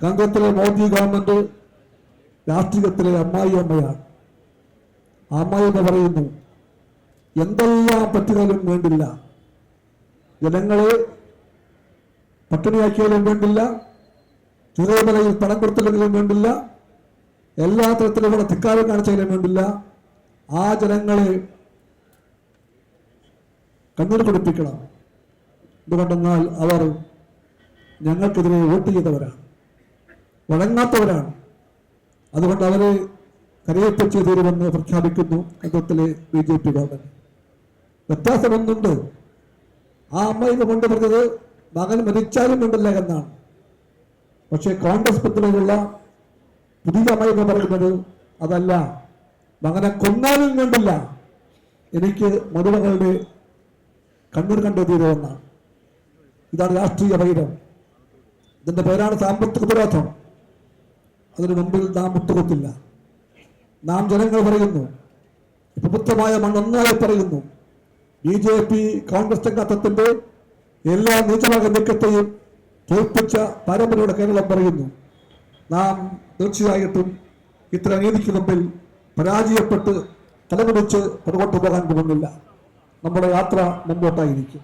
കേന്ദ്രത്തിലെ മോദി ഗവൺമെന്റ് രാഷ്ട്രീയത്തിലെ അമ്മായിയമ്മയാണ്. അമ്മായിയമ്മ പറയുന്നു, എന്തെല്ലാം പറ്റുകയും വേണ്ടില്ല, ജനങ്ങളെ പട്ടിണിയാക്കിയാലും വേണ്ടില്ല, ചുരമലയിൽ പണം കൊടുത്തില്ലെങ്കിലും വേണ്ടില്ല, എല്ലാ തരത്തിലുള്ള ധിക്കാരം കാണിച്ചാലും വേണ്ടില്ല, ആ ജനങ്ങളെ കണ്ണീർ കുടിപ്പിക്കണം. എന്തുകൊണ്ടെന്നാൽ അവർ ഞങ്ങൾക്കെതിരെ വോട്ട് ചെയ്തവരാണ്, വഴങ്ങാത്തവരാണ്. അതുകൊണ്ട് അവരെ കരയിപ്പിച്ച് തീരുമെന്ന് പ്രഖ്യാപിക്കുന്നു കേന്ദ്രത്തിലെ BJP ഗവൺമെന്റ്. വ്യത്യാസമൊന്നുണ്ട്. ആ അമ്മയിൽ കൊണ്ട് പറഞ്ഞത് മകൻ മരിച്ചാലും വേണ്ടില്ല എന്നാണ്. പക്ഷേ കോൺഗ്രസ് ബന്ധമുള്ള പുതിയ അമ്മയെന്ന് പറയുന്നത് അതല്ല, മകനെ കൊന്നാലും വേണ്ടില്ല, എനിക്ക് മരുമകളുടെ കണ്ണീർ കണ്ടു തീരുമെന്നാണ്. ഇതാണ് രാഷ്ട്രീയ വൈരം. ഇതിന്റെ പേരാണ് സാമ്പത്തിക വിരോധം. അതിനു മുമ്പിൽ നാം മുട്ടുകൊത്തില്ല. നാം ജനങ്ങൾ പറയുന്നു, പ്രബുദ്ധമായ മണ്ണൊന്നായി പറയുന്നു, BJP കോൺഗ്രസ് ചങ്ങാത്തത്തിന്റെ എല്ലാ നീചമായ നീക്കത്തെയും തോൽപ്പിച്ച പാരമ്പര്യയുടെ കേരളം പറയുന്നു. നാം തീർച്ചയായിട്ടും ഇത്ര നീതിക്ക് മുമ്പിൽ പരാജയപ്പെട്ട് തലമുടിച്ച് പുറകോട്ട് പോകാൻ പോകുന്നില്ല. നമ്മുടെ യാത്ര മുമ്പോട്ടായിരിക്കും.